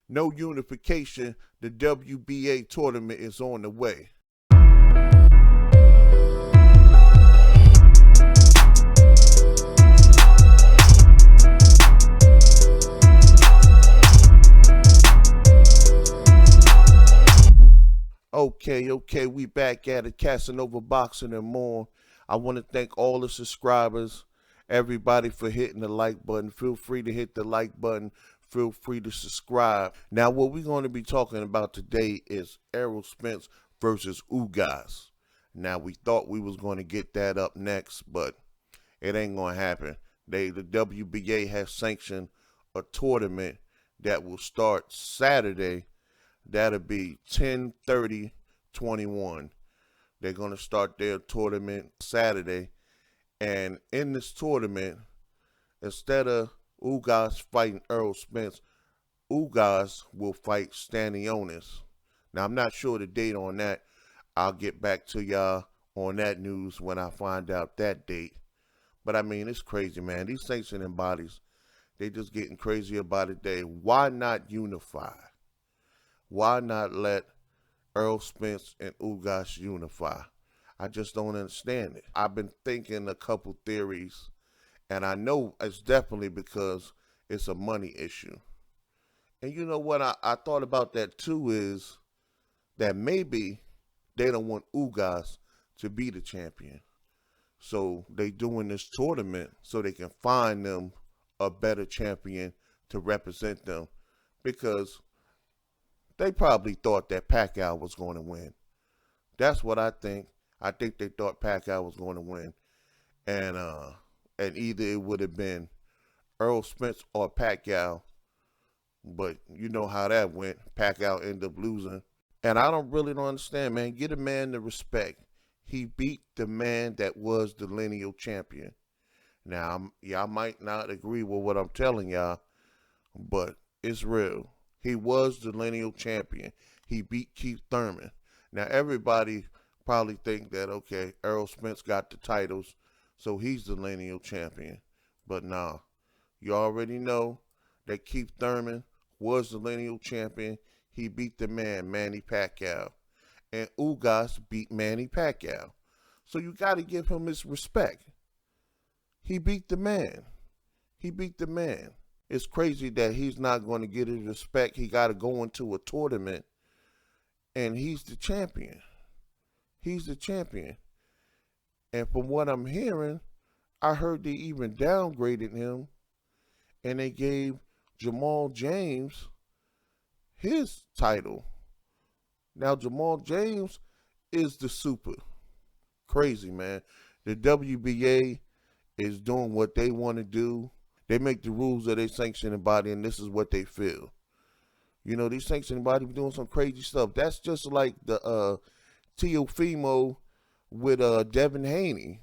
No unification. The WBA tournament is on the way. Okay, we back at it, Casanova Boxing and more. I want to thank all the subscribers, everybody for hitting the like button. Feel free to hit the like button. Feel free to subscribe. Now, what we're going to be talking about today is Errol Spence versus Ugas. Now, we thought we was going to get that up next, but it ain't going to happen. The WBA has sanctioned a tournament that will start Saturday. That'll be 10/30/21. They're going to start their tournament Saturday. And in this tournament, instead of Ugas fighting Errol Spence, Ugas will fight Stanionis. Now, I'm not sure the date on that. I'll get back to y'all on that news when I find out that date. But, I mean, it's crazy, man. These sanctioning bodies, they just getting crazy about it. Why not unify? Why not let Errol Spence and Ugas unify? I just don't understand it. I've been thinking a couple theories, and I know it's definitely because it's a money issue. And you know what I thought about that too is that maybe they don't want Ugas to be the champion. So they doing this tournament so they can find them a better champion to represent them, because they probably thought that Pacquiao was going to win. That's what I think. I think they thought Pacquiao was going to win. And either it would have been Errol Spence or Pacquiao. But you know how that went. Pacquiao ended up losing. And I don't understand, man. Get a man the respect. He beat the man that was the lineal champion. Now, y'all might not agree with what I'm telling y'all, but it's real. He was the lineal champion. He beat Keith Thurman. Now, everybody probably think that, okay, Errol Spence got the titles, so he's the lineal champion. But nah, you already know that Keith Thurman was the lineal champion. He beat the man, Manny Pacquiao. And Ugas beat Manny Pacquiao. So you got to give him his respect. He beat the man. He beat the man. It's crazy that he's not going to get his respect. He got to go into a tournament, and he's the champion. He's the champion. And from what I'm hearing, I heard they even downgraded him, and they gave Jamal James his title. Now, Jamal James is the super. Crazy, man. The WBA is doing what they want to do. They make the rules of their sanctioning body, and this is what they feel. You know, these sanctioning bodies be doing some crazy stuff. That's just like the Teofimo with Devin Haney.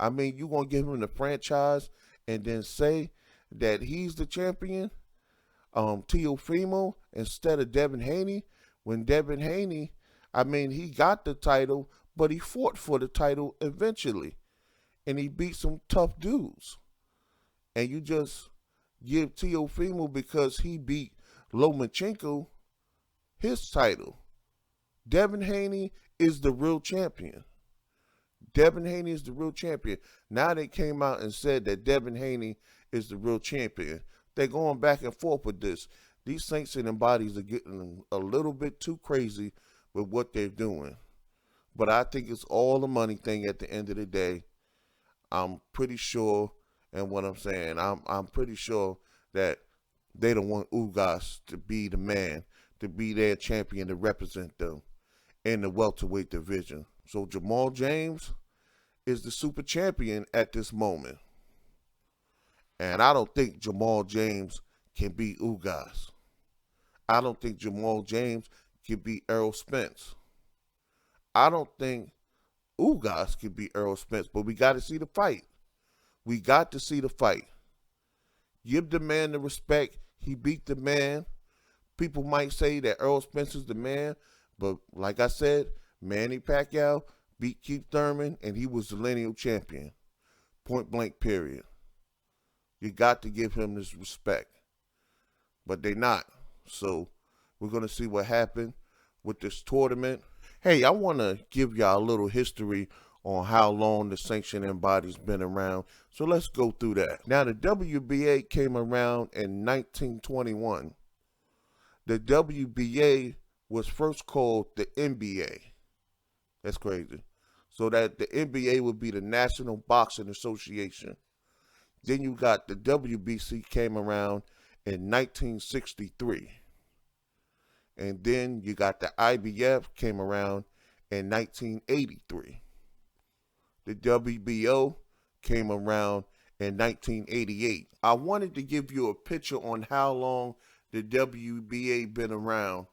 I mean, you going to give him the franchise and then say that he's the champion, Teofimo, instead of Devin Haney, when Devin Haney, I mean, he got the title, but he fought for the title eventually, and he beat some tough dudes. And you just give Teofimo, because he beat Lomachenko, his title. Devin Haney is the real champion. Devin Haney is the real champion. Now they came out and said that Devin Haney is the real champion. They're going back and forth with this. These sanctioning bodies are getting a little bit too crazy with what they're doing. But I think it's all a money thing at the end of the day. I'm pretty sure, and what I'm saying, I'm pretty sure that they don't want Ugas to be the man, to be their champion, to represent them in the welterweight division. So Jamal James is the super champion at this moment. And I don't think Jamal James can beat Ugas. I don't think Jamal James can beat Errol Spence. I don't think Ugas can beat Errol Spence, but we got to see the fight. We got to see the fight. Give the man the respect. He beat the man. People might say that Errol Spence is the man, but like I said, Manny Pacquiao beat Keith Thurman, and he was the lineal champion. Point blank, period. You got to give him this respect. But they not. So we're going to see what happened with this tournament. Hey, I want to give y'all a little history on how long the sanctioning body's been around. So let's go through that. Now, the WBA came around in 1921. The WBA was first called the NBA. That's crazy. So that the NBA would be the National Boxing Association. Then you got the WBC came around in 1963. And then you got the IBF came around in 1983. The WBO came around in 1988. I wanted to give you a picture on how long the WBA been around.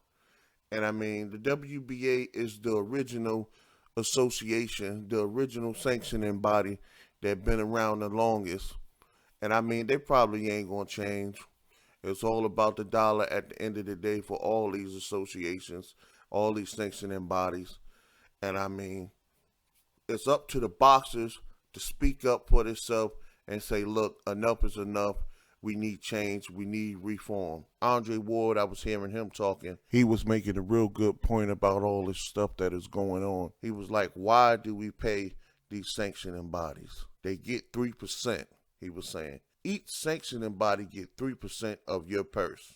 And I mean, the WBA is the original association, the original sanctioning body that been around the longest. And I mean, they probably ain't going to change. It's all about the dollar at the end of the day for all these associations, all these sanctioning bodies. And I mean, it's up to the boxers to speak up for themselves and say, look, enough is enough. We need change. We need reform. Andre Ward, I was hearing him talking. He was making a real good point about all this stuff that is going on. He was like, why do we pay these sanctioning bodies? They get 3%, he was saying. Each sanctioning body get 3% of your purse.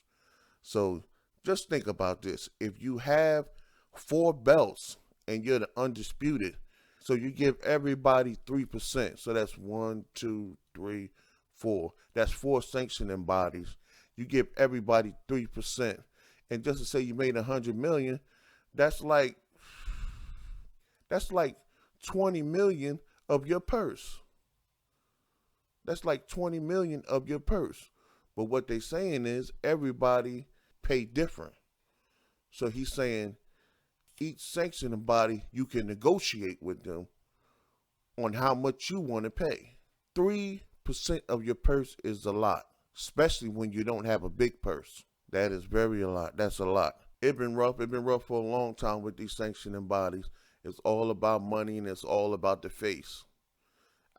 So just think about this. If you have 4 belts and you're the undisputed, so you give everybody 3%. So that's 1, 2, 3, 4. That's 4 sanctioning bodies. You give everybody 3%. And just to say you made $100 million, that's like 20 million of your purse. That's like 20 million of your purse. But what they're saying is everybody pay different. So he's saying each sanctioning body, you can negotiate with them on how much you want to pay. 3% of your purse is a lot, especially when you don't have a big purse. That is very a lot. That's a lot. It's been rough. It's been rough for a long time with these sanctioning bodies. It's all about money and it's all about the face.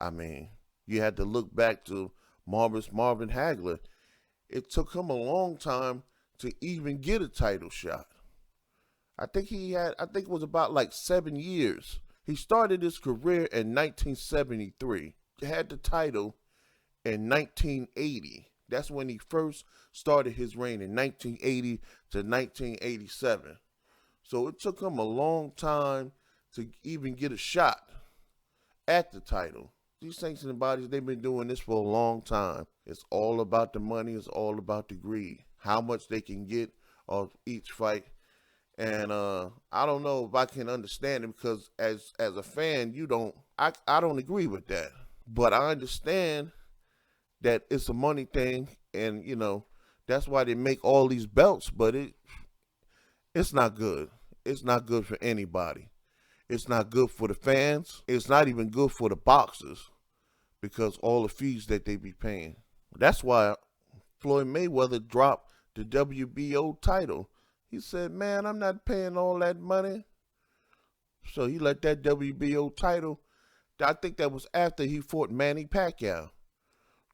I mean, you had to look back to Marvin Hagler. It took him a long time to even get a title shot. I think it was about like 7 years. He started his career in 1973. He had the title in 1980. That's when he first started his reign, in 1980 to 1987. So it took him a long time to even get a shot at the title. These sanctioning bodies, they've been doing this for a long time. It's all about the money. It's all about the greed. How much they can get off each fight. And I don't know if I can understand it because as a fan, I don't agree with that. But I understand that it's a money thing, and that's why they make all these belts. But it's not good. It's not good for anybody. It's not good for the fans. It's not even good for the boxers because all the fees that they be paying. That's why Floyd Mayweather dropped the WBO title. He said, man, I'm not paying all that money. So he let that WBO title, I think that was after he fought Manny Pacquiao.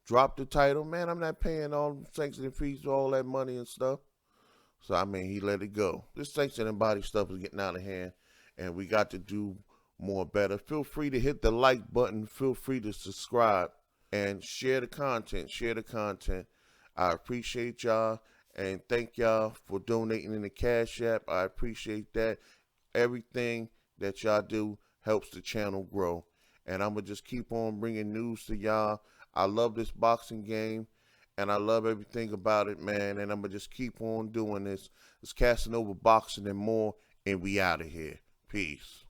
Dropped the title. Man, I'm not paying all sanctioning fees, all that money and stuff. So, I mean, he let it go. This sanctioning body stuff is getting out of hand, and we got to do more better. Feel free to hit the like button. Feel free to subscribe and share the content. Share the content. I appreciate y'all, and thank y'all for donating in the Cash App. I appreciate that. Everything that y'all do helps the channel grow, and I'm going to just keep on bringing news to y'all. I love this boxing game, and I love everything about it, man, and I'm going to just keep on doing this. It's Casting Over Boxing and more, and we out of here. Peace.